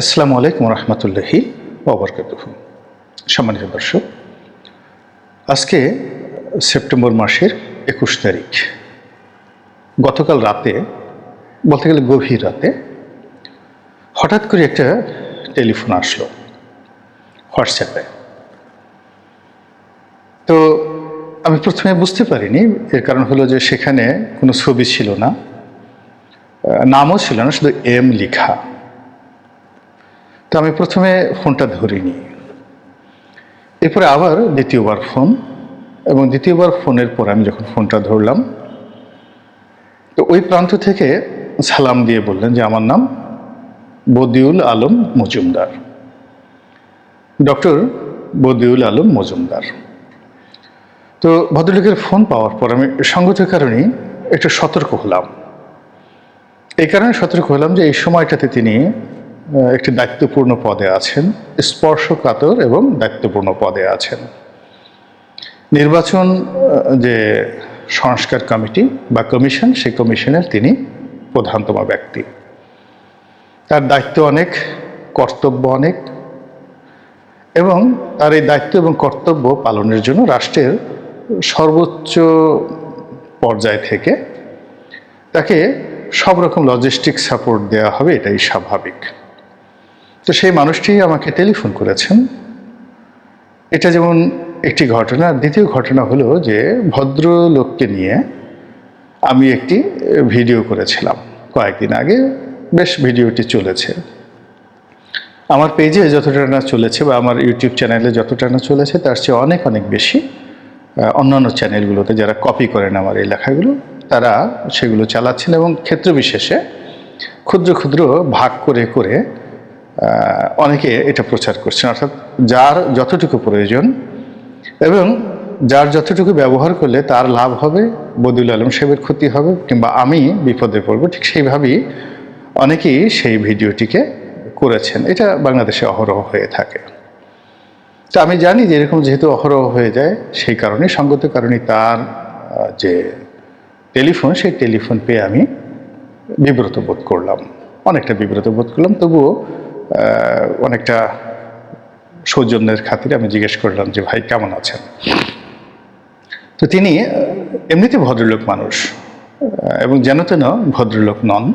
আসসালামু আলাইকুম রহমতুল্লাহি ওবরকাতুহু। সম্মানিত দর্শক, আজকে সেপ্টেম্বর মাসের ২১ তারিখ। গতকাল রাতে, বলতে গেলে গভীর রাতে, হঠাৎ করে একটা টেলিফোন আসলো হোয়াটসঅ্যাপে। তো আমি প্রথমে বুঝতে পারিনি। এর কারণ হলো যে সেখানে কোনো ছবি ছিল না, নামও ছিল না, শুধু এম লেখা। তো আমি প্রথমে ফোনটা ধরিনি। এরপরে আবার দ্বিতীয়বার ফোন, এবং দ্বিতীয়বার ফোনের পর আমি যখন ফোনটা ধরলাম, তো ওই প্রান্ত থেকে সালাম দিয়ে বললেন যে আমার নাম বদিউল আলম মজুমদার, ডক্টর বদিউল আলম মজুমদার। তো ভদ্রলোকের ফোন পাওয়ার পর আমি সঙ্গত কারণেই একটু সতর্ক হলাম। এই কারণে সতর্ক হলাম যে এই সময়টাতে তিনি একটি দায়িত্বপূর্ণ পদে আছেন, স্পর্শকাতর এবং দায়িত্বপূর্ণ পদে আছেন। নির্বাচন যে সংস্কার কমিটি বা কমিশন, সেই কমিশনের তিনি প্রধানতম ব্যক্তি। তার দায়িত্ব অনেক, কর্তব্য অনেক, এবং তার এই দায়িত্ব এবং কর্তব্য পালনের জন্য রাষ্ট্রের সর্বোচ্চ পর্যায় থেকে তাকে সব রকম লজিস্টিক সাপোর্ট দেওয়া হবে, এটাই স্বাভাবিক। তো সেই মানুষটি আমাকে টেলিফোন করেছেন। এটা যেমন একটি ঘটনা। দ্বিতীয় ঘটনা হলো যে ভদ্রলোককে নিয়ে আমি একটি ভিডিও করেছিলাম কয়েকদিন আগে। বেশ ভিডিওটি চলেছে আমার পেজে, যতটা না চলেছে বা আমার ইউটিউব চ্যানেলে যতটা না চলেছে তার চেয়ে অনেক অনেক বেশি অন্যান্য চ্যানেলগুলোতে যারা কপি করেন আমার এই লেখাগুলো, তারা সেগুলো চালাচ্ছেন এবং ক্ষেত্র বিশেষে ক্ষুদ্র ক্ষুদ্র ভাগ করে করে অনেকে এটা প্রচার করছেন। অর্থাৎ যার যতটুকু প্রয়োজন এবং যার যতটুকু ব্যবহার করলে তার লাভ হবে, বদিউল আলম সাহেবের ক্ষতি হবে, কিংবা আমি বিপদে পড়ব, ঠিক সেইভাবেই অনেকেই সেই ভিডিওটিকে করেছেন। এটা বাংলাদেশে অহরহ হয়ে থাকে। তো আমি জানি যে এরকম যেহেতু অহরহ হয়ে যায়, সেই কারণে সঙ্গত কারণে তার যে টেলিফোন, সেই টেলিফোন পেয়ে আমি বিব্রত বোধ করলাম, অনেকটা বিব্রত বোধ করলাম। তবুও অনেকটা সৌজন্যের খাতিরে আমি জিজ্ঞেস করলাম যে ভাই কেমন আছেন। তো তিনি এমনিতে ভদ্রলোক মানুষ, এবং যেন তেন ভদ্রলোক নন,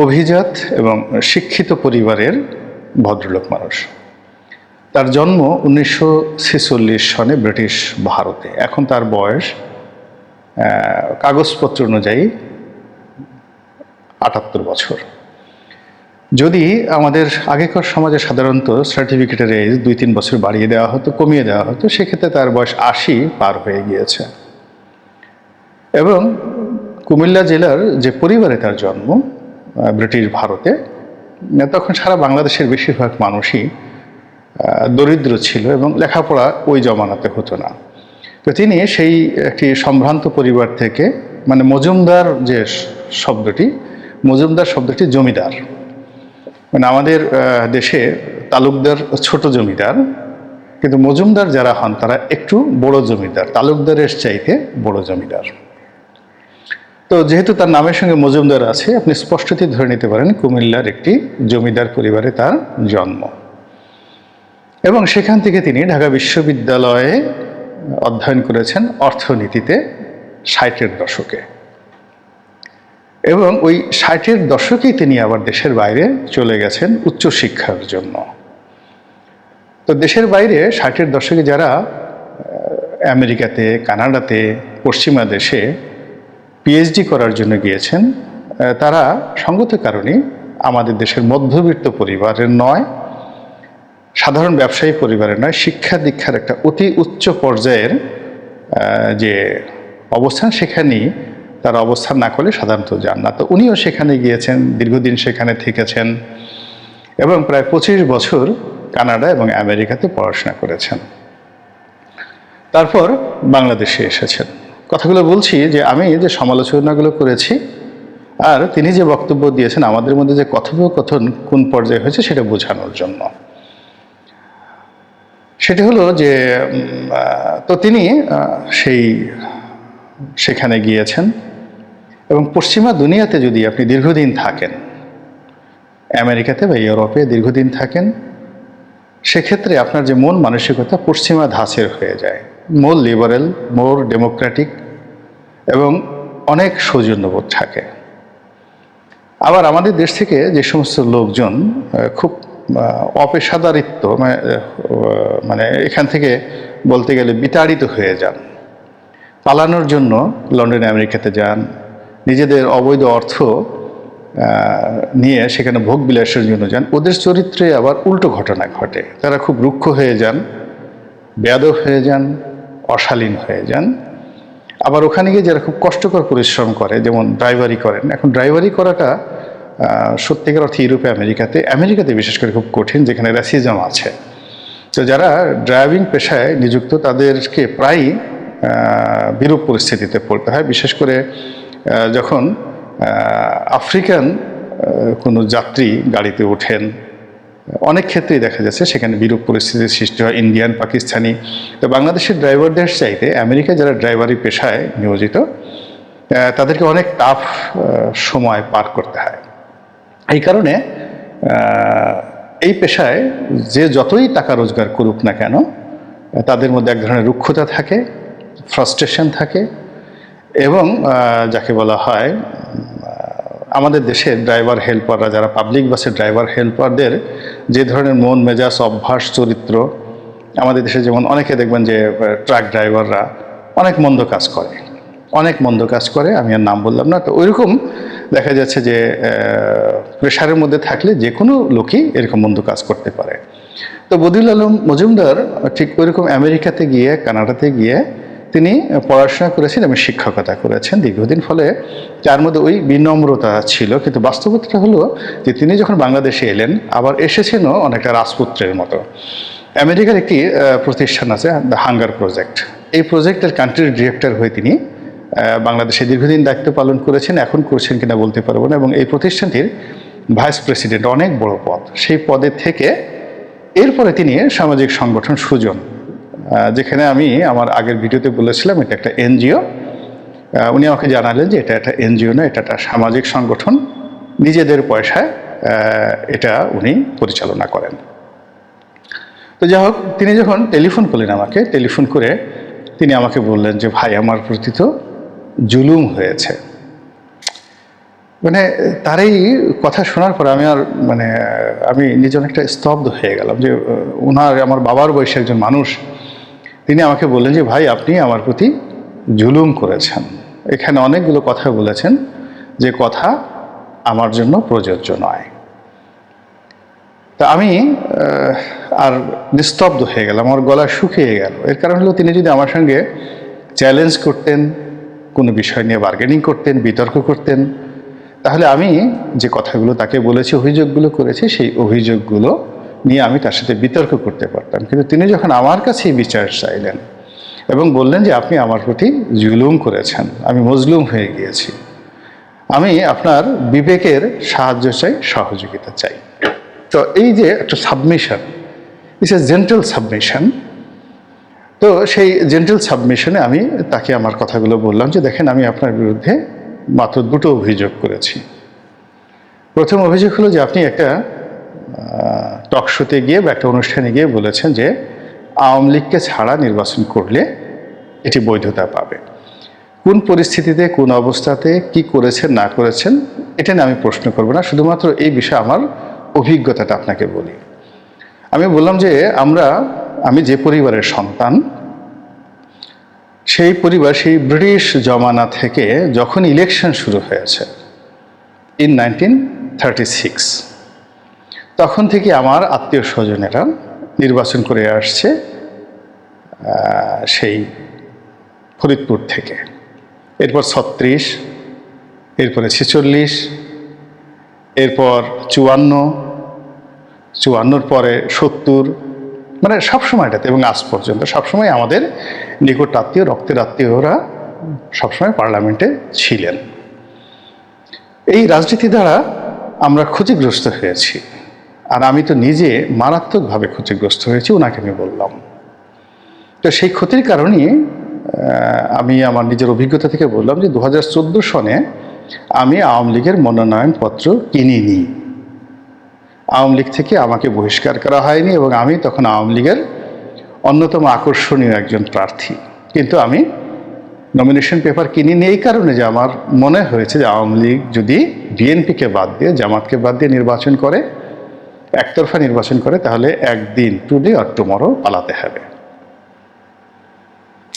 অভিজাত এবং শিক্ষিত পরিবারের ভদ্রলোক মানুষ। তার জন্ম 1946 সনে ব্রিটিশ ভারতে। এখন তার বয়স কাগজপত্র অনুযায়ী 78 বছর। যদি আমাদের আগেকার সমাজে সাধারণত সার্টিফিকেটের এজ 2-3 বছর বাড়িয়ে দেওয়া হতো, কমিয়ে দেওয়া হতো, সেক্ষেত্রে তার বয়স 80 পার হয়ে গিয়েছে। এবং কুমিল্লা জেলার যে পরিবারে তার জন্ম ব্রিটিশ ভারতে, তখন সারা বাংলাদেশের বেশিরভাগ মানুষই দরিদ্র ছিল এবং লেখাপড়া ওই জমানাতে হতো না। তো তিনি সেই একটি সম্ভ্রান্ত পরিবার থেকে, মানে মজুমদার যে শব্দটি, মজুমদার শব্দটি জমিদার, মানে আমাদের দেশে তালুকদার ছোট জমিদার, কিন্তু মজুমদার যারা হন তারা একটু বড় জমিদার, তালুকদারের চাইতে বড় জমিদার। তো যেহেতু তার নামের সঙ্গে মজুমদার আছে, আপনি স্পষ্টতই ধরে নিতে পারেন কুমিল্লার একটি জমিদার পরিবারে তার জন্ম। এবং সেখান থেকে তিনি ঢাকা বিশ্ববিদ্যালয়ে অধ্যয়ন করেছেন অর্থনীতিতে 60-এর দশকে, এবং ওই 60-এর দশকেই তিনি আবার দেশের বাইরে চলে গেছেন উচ্চশিক্ষার জন্য। তো দেশের বাইরে 60-এর দশকে যারা আমেরিকাতে, কানাডাতে, পশ্চিমা দেশে পিএইচডি করার জন্য গিয়েছেন, তারা সঙ্গত কারণে আমাদের দেশের মধ্যবিত্ত পরিবারের নয়, সাধারণ ব্যবসায়ী পরিবারের নয়, শিক্ষা দীক্ষার একটা অতি উচ্চ পর্যায়ের যে অবস্থান, সেখানেই তার অবস্থান না করলে সাধারণত যান না। তো উনিও সেখানে গিয়েছেন, দীর্ঘদিন সেখানে থেকেছেন এবং প্রায় 25 বছর কানাডা এবং আমেরিকাতে পড়াশোনা করেছেন। তারপর বাংলাদেশে এসেছেন। কথাগুলো বলছি যে আমি যে সমালোচনাগুলো করেছি আর তিনি যে বক্তব্য দিয়েছেন, আমাদের মধ্যে যে কথোপকথন কোন পর্যায়ে হয়েছে সেটা বোঝানোর জন্য। সেটা হলো যে তো তিনি সেখানে গিয়েছেন, এবং পশ্চিমা দুনিয়াতে যদি আপনি দীর্ঘদিন থাকেন আমেরিকাতে বা ইউরোপে দীর্ঘদিন থাকেন, সেক্ষেত্রে আপনার যে মন মানসিকতা পশ্চিমা ধাঁচের হয়ে যায়, মোর লিবারেল, মোর ডেমোক্রেটিক এবং অনেক সৌজন্যবোধ থাকে। আবার আমাদের দেশ থেকে যে সমস্ত লোকজন খুব অপেশাদারিত্ব মানে এখান থেকে বলতে গেলে বিতাড়িত হয়ে যান, পালানোর জন্য লন্ডন আমেরিকাতে যান, নিজেদের অবৈধ অর্থ নিয়ে সেখানে ভোগ বিলাসের জন্য যান, ওদের চরিত্রে আবার উল্টো ঘটনা ঘটে। তারা খুব রুক্ষ হয়ে যান, বেয়াদব হয়ে যান, অশালীন হয়ে যান। আবার ওখানে গিয়ে যারা খুব কষ্টকর পরিশ্রম করে, যেমন ড্রাইভারি করেন, এখন ড্রাইভারি করাটা সত্যিকার অর্থে ইউরোপে আমেরিকাতে বিশেষ করে খুব কঠিন, যেখানে র্যাসিজম আছে। তো যারা ড্রাইভিং পেশায় নিযুক্ত তাদেরকে প্রায়ই বিরূপ পরিস্থিতিতে পড়তে হয়, বিশেষ করে যখন আফ্রিকান কোনো যাত্রী গাড়িতে ওঠেন, অনেক ক্ষেত্রেই দেখা যাচ্ছে সেখানে বিরূপ পরিস্থিতির সৃষ্টি হয়, ইন্ডিয়ান, পাকিস্তানি। তো বাংলাদেশের ড্রাইভারদের চাইতে আমেরিকায় যারা ড্রাইভারি পেশায় নিয়োজিত তাদেরকে অনেক টাফ সময় পার করতে হয়। এই কারণে এই পেশায় যে যতই টাকা রোজগার করুক না কেন, তাদের মধ্যে এক ধরনের রুক্ষতা থাকে, ফ্রাস্ট্রেশন থাকে, এবং যাকে বলা হয় আমাদের দেশের ড্রাইভার হেল্পাররা, যারা পাবলিক বাসের ড্রাইভার হেল্পারদের যে ধরনের মন মেজাজ, অভ্যাস, চরিত্র, আমাদের দেশে যেমন অনেকে দেখবেন যে ট্রাক ড্রাইভাররা অনেক মন্দ কাজ করে, আমি আর নাম বললাম না। তো ওইরকম দেখা যাচ্ছে যে প্রেশারের মধ্যে থাকলে যে কোনো লোকই এরকম মন্দ কাজ করতে পারে। তো বদিউল আলম মজুমদার ঠিক ওইরকম আমেরিকাতে গিয়ে, কানাডাতে গিয়ে তিনি পড়াশোনা করেছেন এবং শিক্ষকতা করেছেন দীর্ঘদিন। ফলে তার মধ্যে ওই বিনম্রতা ছিল, কিন্তু বাস্তবতা হলো যে তিনি যখন বাংলাদেশে এলেন, আবার এসেছেনও অনেকটা রাজপুত্রের মতো। আমেরিকার একটি প্রতিষ্ঠান আছে, দ্য হাঙ্গার প্রজেক্ট। এই প্রজেক্টের কান্ট্রি ডিরেক্টর হয়ে তিনি বাংলাদেশে দীর্ঘদিন দায়িত্ব পালন করেছেন, এখন করছেন কিনা বলতে পারবো না। এবং এই প্রতিষ্ঠানটির ভাইস প্রেসিডেন্ট, অনেক বড় পদ, সেই পদে থেকে এরপরে তিনি সামাজিক সংগঠন সুজন, যেখানে আমি আমার আগের ভিডিওতে বলেছিলাম এটা একটা এনজিও, উনি আমাকে জানালেন যে এটা একটা এনজিও না, এটা একটা সামাজিক সংগঠন, নিজেদের পয়সায় এটা উনি পরিচালনা করেন। তো যাই হোক, তিনি যখন টেলিফোন করলেন আমাকে, টেলিফোন করে তিনি আমাকে বললেন যে ভাই, আমার প্রতি তো জুলুম হয়েছে। মানে তার এই কথা শোনার পর আমি নিজে অনেকটা স্তব্ধ হয়ে গেলাম যে আমার বাবার বয়সী একজন মানুষ, তিনি আমাকে বললেন যে ভাই, আপনি আমার প্রতি জুলুম করেছেন, এখানে অনেকগুলো কথা বলেছেন যে কথা আমার জন্য প্রযোজ্য নয়। তা আমি আর নিস্তব্ধ হয়ে গেলাম, আমার গলা শুকিয়ে গেল। এর কারণ হলো, তিনি যদি আমার সঙ্গে চ্যালেঞ্জ করতেন, কোনো বিষয় নিয়ে বার্গেনিং করতেন, বিতর্ক করতেন, তাহলে আমি যে কথাগুলো তাকে বলেছি, অভিযোগগুলো করেছি, সেই অভিযোগগুলো নিয়ে আমি তার সাথে বিতর্ক করতে পারতাম। কিন্তু তিনি যখন আমার কাছেই বিচার চাইলেন এবং বললেন যে আপনি আমার প্রতি জুলুম করেছেন, আমি মজলুম হয়ে গিয়েছি, আমি আপনার বিবেকের সাহায্য চাই, সহযোগিতা চাই। তো এই যে একটা submission, it's a gentle submission. তো সেই জেন্টাল সাবমিশনে আমি তাকে আমার কথাগুলো বললাম যে দেখেন, আমি আপনার বিরুদ্ধে মাত্র দুটো অভিযোগ করেছি। প্রথম অভিযোগ হলো যে আপনি একটা টক শোতে গিয়ে বা একটা অনুষ্ঠানে গিয়ে বলেছেন যে আওয়ামী লীগকে ছাড়া নির্বাচন করলে এটি বৈধতা পাবে। কোন পরিস্থিতিতে, কোন অবস্থাতে, কি করেছেন না করেছেন, এটা নিয়ে আমি প্রশ্ন করব না, শুধুমাত্র এই বিষয়ে আমার অভিজ্ঞতাটা আপনাকে বলি। আমি বললাম যে আমি যে পরিবারের সন্তান, সেই পরিবার সেই ব্রিটিশ জমানা থেকে যখন ইলেকশন শুরু হয়েছে ইন 1936, তখন থেকে আমার আত্মীয় স্বজনেরা নির্বাচন করে আসছে সেই ফরিদপুর থেকে। এরপর 36, এরপরে 46, এরপর 54, 54 পরে 70, মানে সব সময়টাতে এবং আজ পর্যন্ত সবসময় আমাদের নিকট আত্মীয়, রক্তের আত্মীয়রা সবসময় পার্লামেন্টে ছিলেন। এই রাজনীতি দ্বারা আমরা ক্ষতিগ্রস্ত হয়েছি, আর আমি তো নিজে মারাত্মকভাবে ক্ষতিগ্রস্ত হয়েছি, ওনাকে আমি বললাম। তো সেই ক্ষতির কারণেই আমি আমার নিজের অভিজ্ঞতা থেকে বললাম যে 2014 সনে আমি আওয়ামী লীগের মনোনয়নপত্র কিনিনি। আওয়ামী লীগ থেকে আমাকে বহিষ্কার করা হয়নি এবং আমি তখন আওয়ামী লীগের অন্যতম আকর্ষণীয় একজন প্রার্থী। কিন্তু আমি নমিনেশন পেপার কিনিনি এই কারণে যে আমার মনে হয়েছে যে আওয়ামী লীগ যদি বিএনপিকে বাদ দিয়ে, জামাতকে বাদ দিয়ে নির্বাচন করে, একতরফা নির্বাচন করে, তাহলে একদিন টুডে অর টুমরো পালাতে হবে।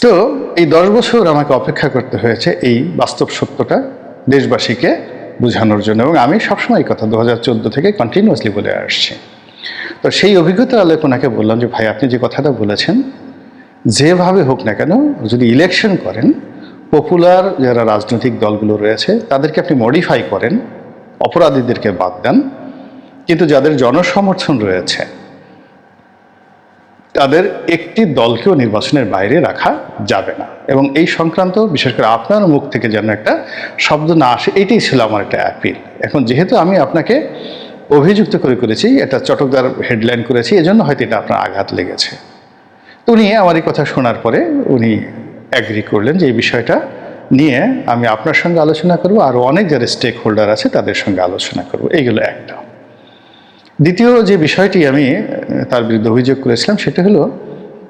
তো এই 10 বছর আমাকে অপেক্ষা করতে হয়েছে এই বাস্তব সত্যটা দেশবাসীকে বোঝানোর জন্য, এবং আমি সবসময় এই কথা 2014 থেকে কন্টিনিউয়াসলি বলে আসছি। তো সেই অভিজ্ঞতার আলোকে ওনাকে বললাম যে ভাই, আপনি যে কথাটা বলেছেন, যেভাবে হোক না কেন যদি ইলেকশন করেন, পপুলার যারা রাজনৈতিক দলগুলো রয়েছে তাদেরকে আপনি মডিফাই করেন, অপরাধীদেরকে বাদ দেন, কিন্তু যাদের জনসমর্থন রয়েছে তাদের একটি দলকেও নির্বাচনের বাইরে রাখা যাবে না। এবং এই সংক্রান্ত বিশেষ করে আপনার মুখ থেকে যেন একটা শব্দ না আসে, এটাই ছিল আমার একটা অ্যাপিল। এখন যেহেতু আমি আপনাকে অভিযুক্ত করেছি, এটা চটকদার হেডলাইন করেছি, এজন্য হয়তো এটা আপনার আঘাত লেগেছে। তো উনি আমার এই কথা শোনার পরে উনি অ্যাগ্রি করলেন যে এই বিষয়টা নিয়ে আমি আপনার সঙ্গে আলোচনা করব, আর অনেক যারা স্টেক হোল্ডার আছে তাদের সঙ্গে আলোচনা করব। এইগুলো একটা। দ্বিতীয় যে বিষয়টি আমি তার বিরুদ্ধে অভিযোগ করেছিলাম সেটা হলো,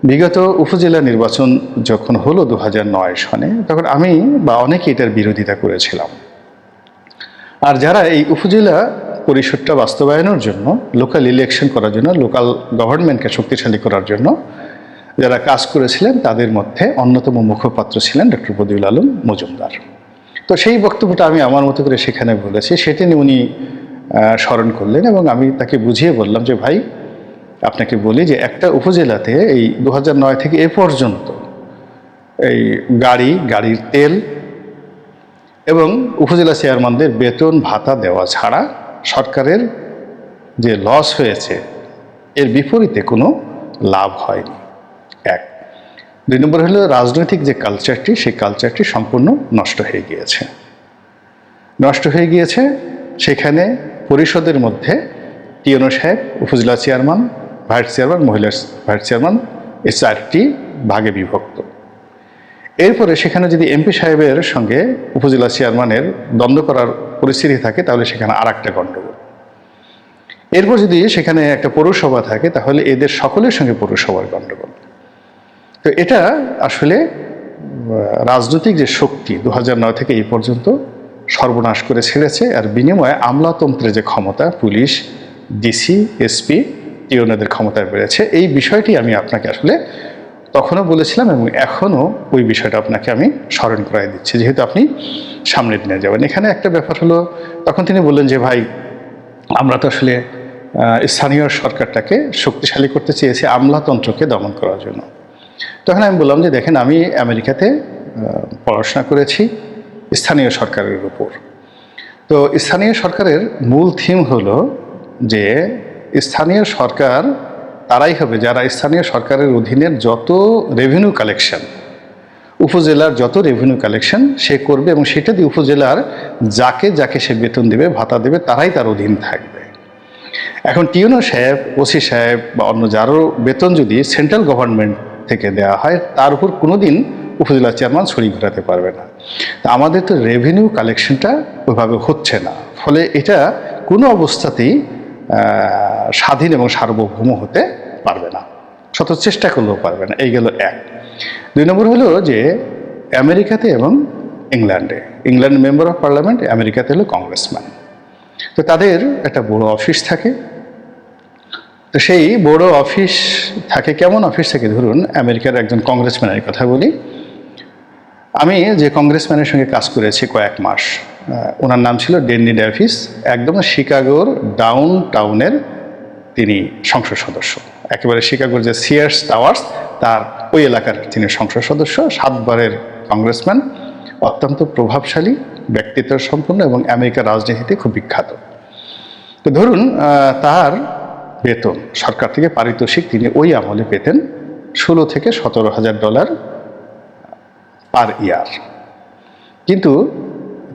বিগত উপজেলা নির্বাচন যখন হলো 2009 সনে, তখন আমি বা অনেকে এটার বিরোধিতা করেছিলাম। আর যারা এই উপজেলা পরিষদটা বাস্তবায়নের জন্য, লোকাল ইলেকশন করার জন্য, লোকাল গভর্নমেন্টকে শক্তিশালী করার জন্য যারা কাজ করেছিলেন, তাদের মধ্যে অন্যতম মুখপাত্র ছিলেন ডক্টর বদিউল আলম মজুমদার। তো সেই বক্তব্যটা আমি আমার মতো করে সেখানে বলেছি, সেটা নিয়ে উনি স্মরণ করলেন এবং আমি তাকে বুঝিয়ে বললাম যে ভাই, আপনাকে বলি যে একটা উপজেলাতে এই 2009 থেকে এ পর্যন্ত এই গাড়ির তেল এবং উপজেলা চেয়ারম্যানদের বেতন ভাতা দেওয়া ছাড়া সরকারের যে লস হয়েছে এর বিপরীতে কোনো লাভ হয়নি। এক। 2 নম্বর হলো, রাজনৈতিক যে কালচারটি, সেই কালচারটি সম্পূর্ণ নষ্ট হয়ে গিয়েছে। সেখানে পরিষদের মধ্যে টিএনও সাহেব, উপজেলা চেয়ারম্যান, ভাইস চেয়ারম্যান, মহিলা ভাইস চেয়ারম্যান, এই 4টি ভাগে বিভক্ত। এরপরে সেখানে যদি এমপি সাহেবের সঙ্গে উপজেলা চেয়ারম্যানের দ্বন্দ্ব করার পরিস্থিতি থাকে, তাহলে সেখানে আর একটা গণ্ডগোল। এরপর যদি সেখানে একটা পৌরসভা থাকে, তাহলে এদের সকলের সঙ্গে পৌরসভার গণ্ডগোল। তো এটা আসলে রাজনৈতিক যে শক্তি 2009 থেকে এই পর্যন্ত সর্বনাশ করে ছেড়েছে। আর বিনিময়ে আমলাতন্ত্রের যে ক্ষমতা, পুলিশ, ডিসি, এসপি, টিওনেদের ক্ষমতা বেড়েছে। এই বিষয়টি আমি আপনাকে আসলে তখনও বলেছিলাম এবং এখনও ওই বিষয়টা আপনাকে আমি স্মরণ করাই দিচ্ছি, যেহেতু আপনি সামনের দিনে যাবেন। এখানে একটা ব্যাপার হলো, তখন তিনি বললেন যে ভাই, আমরা তো আসলে স্থানীয় সরকারটাকে শক্তিশালী করতে চেয়েছি আমলাতন্ত্রকে দমন করার জন্য। তখন আমি বললাম যে দেখেন, আমি আমেরিকাতে পড়াশোনা করেছি স্থানীয় সরকারের উপর। তো স্থানীয় সরকারের মূল থিম হলো যে স্থানীয় সরকার তারাই হবে যারা স্থানীয় সরকারের অধীনের যত রেভিনিউ কালেকশন, উপজেলার যত রেভিনিউ কালেকশন সে করবে এবং সেটা দিয়ে উপজেলার যাকে সে বেতন দেবে, ভাতা দেবে, তারাই তার অধীন থাকবে। এখন টিউনো সাহেব, ওসি সাহেব বা অন্য যারও বেতন যদি সেন্ট্রাল গভর্নমেন্ট থেকে দেওয়া হয়, তার উপর কোনোদিন উপজেলা চেয়ারম্যান ছড়ি ঘোরাতে পারবে না। তা আমাদের তো রেভিনিউ কালেকশনটা ওইভাবে হচ্ছে না, ফলে এটা কোনো অবস্থাতেই স্বাধীন এবং সার্বভৌম হতে পারবে না, শত চেষ্টা করলেও পারবে না। এই গেল এক। 2 নম্বর হলো যে আমেরিকাতে এবং ইংল্যান্ড মেম্বার অফ পার্লামেন্ট, আমেরিকাতে হলো কংগ্রেসম্যান। তো তাদের একটা বড় অফিস থাকে। তো সেই বড় অফিস থাকে, কেমন অফিস থাকে, ধরুন আমেরিকার একজন কংগ্রেসম্যানের কথা বলি। আমি যে কংগ্রেসম্যানের সঙ্গে কাজ করেছি কয়েক মাস, ওনার নাম ছিল ডেন্নি ডেভিস। একদম শিকাগোর ডাউন টাউনের তিনি সংসদ সদস্য, একেবারে শিকাগোর যে সিয়ার্স টাওয়ার্স তার ওই এলাকার তিনি সংসদ সদস্য, 7 বারের কংগ্রেসম্যান, অত্যন্ত প্রভাবশালী, ব্যক্তিত্ব সম্পন্ন এবং আমেরিকার রাজনীতিতে খুব বিখ্যাত। তো ধরুন তার বেতন, সরকার থেকে পারিতোষিক তিনি ওই আমলে পেতেন $16,000 থেকে $17,000 পার ইয়ার। কিন্তু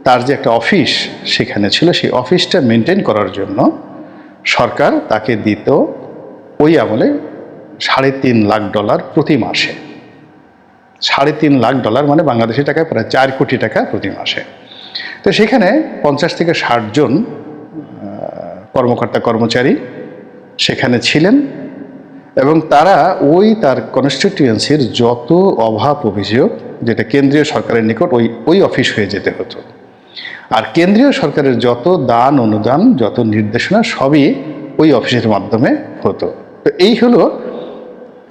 তার যে একটা অফিস সেখানে ছিল, সেই অফিসটা মেনটেন করার জন্য সরকার তাকে দিত ওই আমলে $3.5 লাখ প্রতি মাসে। $3.5 লাখ মানে বাংলাদেশি টাকায় প্রায় 4 কোটি টাকা প্রতি মাসে। তো সেখানে 50 থেকে 60 জন কর্মকর্তা কর্মচারী সেখানে ছিলেন এবং তারা তার কনস্টিটিউয়েন্সির যত অভাব অভিযোগ, যেটা কেন্দ্রীয় সরকারের নিকট ওই অফিস হয়ে যেতে হতো, আর কেন্দ্রীয় সরকারের যত দান অনুদান, যত নির্দেশনা সবই ওই অফিসের মাধ্যমে হতো। তো এই হলো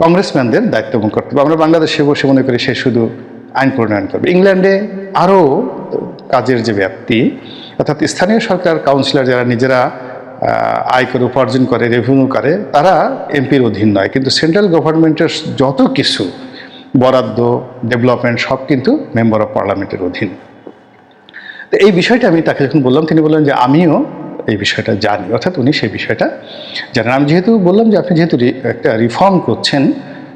কংগ্রেসম্যানদের দায়িত্ব এবং কর্তব্য। আমরা বাংলাদেশে বসে মনে করি সে শুধু আইন প্রণয়ন করবে। ইংল্যান্ডে আরও কাজের যে ব্যাপ্তি, অর্থাৎ স্থানীয় সরকার কাউন্সিলর যারা নিজেরা আয় করে উপার্জন করে, রেভিনিউ করে, তারা এমপির অধীন নয়, কিন্তু সেন্ট্রাল গভর্নমেন্টের যত কিছু বরাদ্দ, ডেভেলপমেন্ট সব কিন্তু মেম্বার অফ পার্লামেন্টের অধীন। তো এই বিষয়টা আমি তাকে যখন বললাম, তিনি বললেন যে আমিও এই বিষয়টা জানি, অর্থাৎ উনি সেই বিষয়টা জানেন। আমি যেহেতু বললাম যে আপনি যেহেতু একটা রিফর্ম করছেন,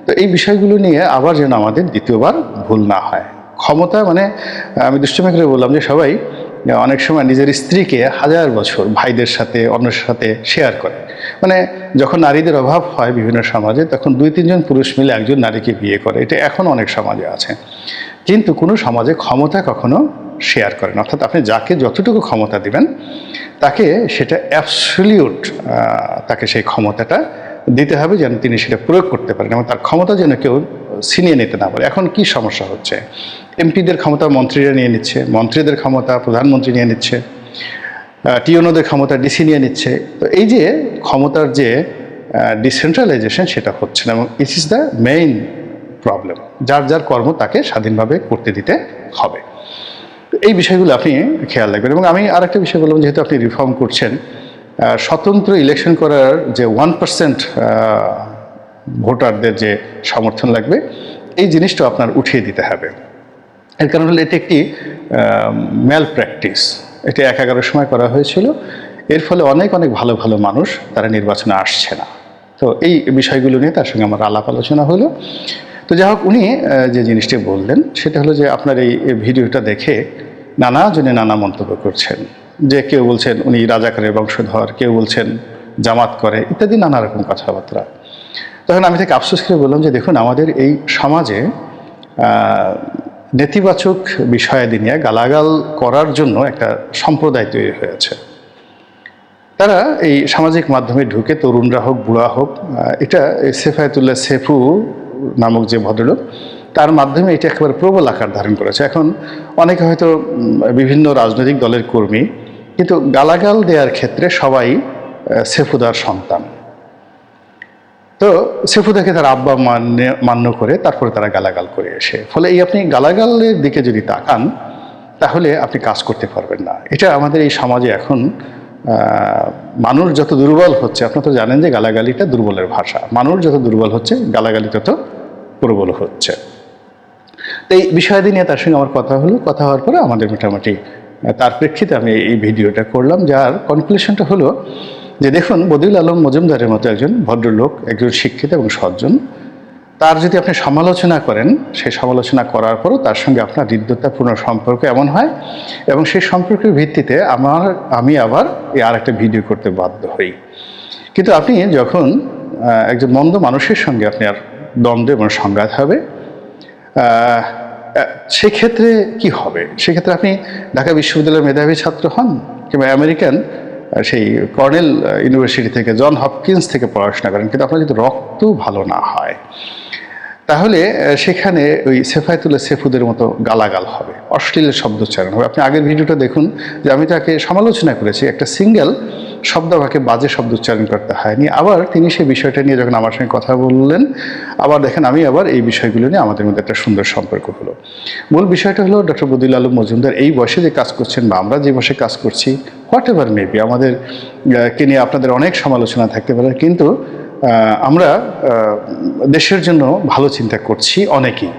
তো এই বিষয়গুলো নিয়ে আবার যেন আমাদের দ্বিতীয়বার ভুল না হয়। ক্ষমতা মানে আমি দুষ্টুমি করে বললাম যে সবাই অনেক সময় নিজের স্ত্রীকে 1000 বছর ভাইদের সাথে অন্যের সাথে শেয়ার করে। মানে যখন নারীদের অভাব হয় বিভিন্ন সমাজে, তখন 2-3 জন পুরুষ মিলে একজন নারীকে বিয়ে করে। এটা এখন অনেক সমাজে আছে, কিন্তু কোনো সমাজে ক্ষমতা কখনো শেয়ার করেন। অর্থাৎ আপনি যাকে যতটুকু ক্ষমতা দিবেন তাকে সেটা অ্যাবসলিউট, তাকে সেই ক্ষমতাটা দিতে হবে যেন তিনি সেটা প্রয়োগ করতে পারেন এবং তার ক্ষমতা যেন কেউ ছিনিয়ে নিতে না পারে। এখন কি সমস্যা হচ্ছে? এমপিদের ক্ষমতা মন্ত্রীরা নিয়ে নিচ্ছে, মন্ত্রীদের ক্ষমতা প্রধানমন্ত্রী নিয়ে নিচ্ছে, টিওনোদের ক্ষমতা ডিসি নিয়ে নিচ্ছে। তো এই যে ক্ষমতার যে ডিসেন্ট্রালাইজেশন, সেটা হচ্ছে না এবং it is the main problem. যার যার কর্ম তাকে স্বাধীনভাবে করতে দিতে হবে। এই বিষয়গুলো আপনি খেয়াল রাখবেন। এবং আমি আরেকটা বিষয় বললাম, যেহেতু আপনি রিফর্ম করছেন, স্বতন্ত্র ইলেকশন করার যে 1% ভোটারদের যে সমর্থন লাগবে, এই জিনিসটা আপনার উঠিয়ে দিতে হবে। এর কারণ হলো এটি একটি ম্যাল প্র্যাকটিস। এটি 11 সময় করা হয়েছিল, এর ফলে অনেক ভালো ভালো মানুষ তারা নির্বাচনে আসছে না। তো এই বিষয়গুলো নিয়ে তার সঙ্গে আমার আলাপ আলোচনা হলো। তো যাই হোক, উনি যে জিনিসটি বললেন সেটা হলো যে আপনার এই ভিডিওটা দেখে নানাজনে নানা মন্তব্য করছেন, যে কেউ বলছেন উনি রাজাকারের বংশধর, কেউ বলছেন জামাত করে, ইত্যাদি নানা রকম কথাবার্তা। তখন আমি তাকে আফসোস করে বললাম যে দেখুন, আমাদের এই সমাজে নেতিবাচক বিষয়াদি নিয়ে গালাগাল করার জন্য একটা সম্প্রদায় তৈরি হয়েছে। তারা এই সামাজিক মাধ্যমে ঢুকে, তরুণরা হোক বুড়া হোক, এটা সেফায়েতুল্লাহ সেফু নামক যে ভদ্রলোক, তার মাধ্যমে এটা একেবারে প্রবল আকার ধারণ করেছে। এখন অনেকে হয়তো বিভিন্ন রাজনৈতিক দলের কর্মী, কিন্তু গালাগাল দেওয়ার ক্ষেত্রে সবাই সেফুদার সন্তান। তো সেফুদাকে তার আব্বা মান্য করে তারপরে তারা গালাগাল করে এসে, ফলে এই আপনি গালাগালের দিকে যদি তাকান তাহলে আপনি কাজ করতে পারবেন না। এটা আমাদের এই সমাজে এখন মানুষ যত দুর্বল হচ্ছে, আপনারা তো জানেন যে গালাগালিটা দুর্বলের ভাষা, মানুষ যত দুর্বল হচ্ছে গালাগালি তত প্রবল হচ্ছে। তো এই বিষয়াদি নিয়ে তার সঙ্গে আমার কথা হলো। কথা হওয়ার পরে আমাদের মোটামুটি তার প্রেক্ষিতে আমি এই ভিডিওটা করলাম, যার কনক্লুশনটা হলো যে দেখুন, বদিউল আলম মজুমদারের মতো একজন ভদ্রলোক, একজন শিক্ষিত এবং সজ্জন, তার যদি আপনি সমালোচনা করেন, সেই সমালোচনা করার পরও তার সঙ্গে আপনার হৃদ্যতাপূর্ণ সম্পর্ক এমন হয় এবং সেই সম্পর্কের ভিত্তিতে আমি আবার আর একটা ভিডিও করতে বাধ্য হই। কিন্তু আপনি যখন একজন মন্দ মানুষের সঙ্গে আপনি আর দ্বন্দ্ব এবং সংঘাত হবে, সেক্ষেত্রে কি হবে? সেক্ষেত্রে আপনি ঢাকা বিশ্ববিদ্যালয়ের মেধাবী ছাত্র হন কিংবা আমেরিকান সেই কর্নেল ইউনিভার্সিটি থেকে, জন হপকিন্স থেকে পড়াশোনা করেন, কিন্তু আপনার যদি রক্ত ভালো না হয়, তাহলে সেখানে ওই সেফায়েতুল্লাহ সেফুদের মতো গালাগাল হবে, অশ্লীল শব্দোচ্চারণ হবে। আপনি আগের ভিডিওটা দেখুন যে আমি তাকে সমালোচনা করেছি, একটা সিঙ্গেল শব্দ আমাকে বাজে শব্দ উচ্চারণ করতে হয়নি। আবার তিনি সেই বিষয়টা নিয়ে যখন আমার সঙ্গে কথা বললেন, আবার দেখেন আমি আবার এই বিষয়গুলো নিয়ে আমাদের মধ্যে একটা সুন্দর সম্পর্ক হলো। মূল বিষয়টা হলো ডক্টর বদিউল আলম মজুমদার এই বয়সে যে কাজ করছেন বা আমরা যে বয়সে কাজ করছি, হোয়াট এভার মেবি, আমাদের কে নিয়ে আপনাদের অনেক সমালোচনা থাকতে পারে, কিন্তু আমরা দেশের জন্য ভালো চিন্তা করছি অনেকেই।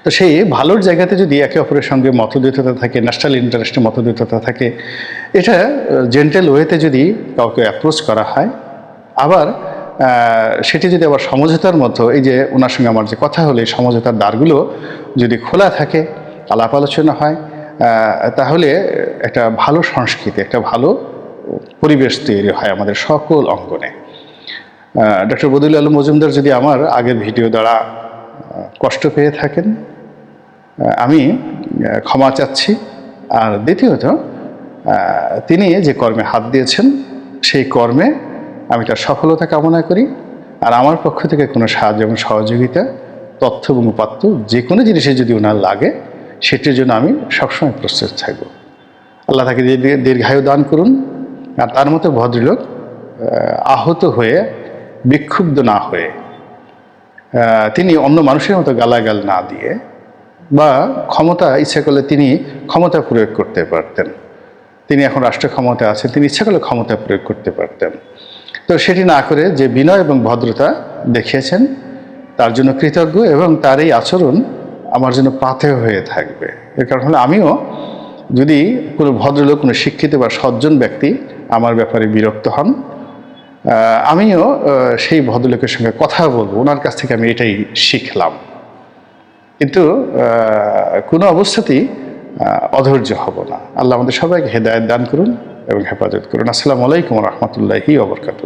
তো সেই ভালোর জায়গাতে যদি একে অপরের সঙ্গে মতদ্বৈততা থাকে, ন্যাশনাল ইন্টারেস্টে মতদ্বৈততা থাকে, এটা জেন্টেল ওয়েতে যদি কাউকে অ্যাপ্রোচ করা হয়, আবার সেটি যদি আবার সমঝোতার মতো, এই যে ওনার সঙ্গে আমার যে কথা হলো, এই সমঝোতার দ্বারগুলো যদি খোলা থাকে, আলাপ আলোচনা হয়, তাহলে একটা ভালো সংস্কৃতি, একটা ভালো পরিবেশ তৈরি হয় আমাদের সকল অঙ্গনে। ডক্টর বদিউল আলম মজুমদার যদি আমার আগের ভিডিও দ্বারা কষ্ট পেয়ে থাকেন, আমি ক্ষমা চাচ্ছি। আর দ্বিতীয়ত, তিনি যে কর্মে হাত দিয়েছেন সেই কর্মে আমি তার সফলতা কামনা করি। আর আমার পক্ষ থেকে কোনো সাহায্য এবং সহযোগিতা, তথ্য এবং উপাত্ত যে কোনো জিনিসে যদি ওনার লাগে, সেটির জন্য আমি সবসময় প্রস্তুত থাকব। আল্লাহ তাকে দীর্ঘায়ু দান করুন। আর তার মতো ভদ্রলোক আহত হয়ে, বিক্ষুব্ধ না হয়ে, তিনি অন্য মানুষের মতো গালাগাল না দিয়ে, বা ক্ষমতা ইচ্ছা করলে তিনি ক্ষমতা প্রয়োগ করতে পারতেন। তিনি এখন রাষ্ট্র ক্ষমতা আছেন, তিনি ইচ্ছা করলে ক্ষমতা প্রয়োগ করতে পারতেন। তো সেটি না করে যে বিনয় এবং ভদ্রতা দেখিয়েছেন, তার জন্য কৃতজ্ঞ, এবং তার এই আচরণ আমার জন্য পাথেয় হয়ে থাকবে। এর কারণ হলো আমিও যদি কোনো ভদ্রলোক, কোনো শিক্ষিত বা সজ্জন ব্যক্তি আমার ব্যাপারে বিরক্ত হন, আমিও সেই ভদ্রলোকের সঙ্গে কথা বলবো। ওনার কাছ থেকে আমি এটাই শিখলাম। কিন্তু কোনো অবস্থাতেই অধৈর্য হব না। আল্লাহ আমাদের সবাইকে হেদায়েত দান করুন এবং হেফাজত করুন। আসসালামু আলাইকুম ওয়া রাহমাতুল্লাহি ওয়া বারাকাতুহু।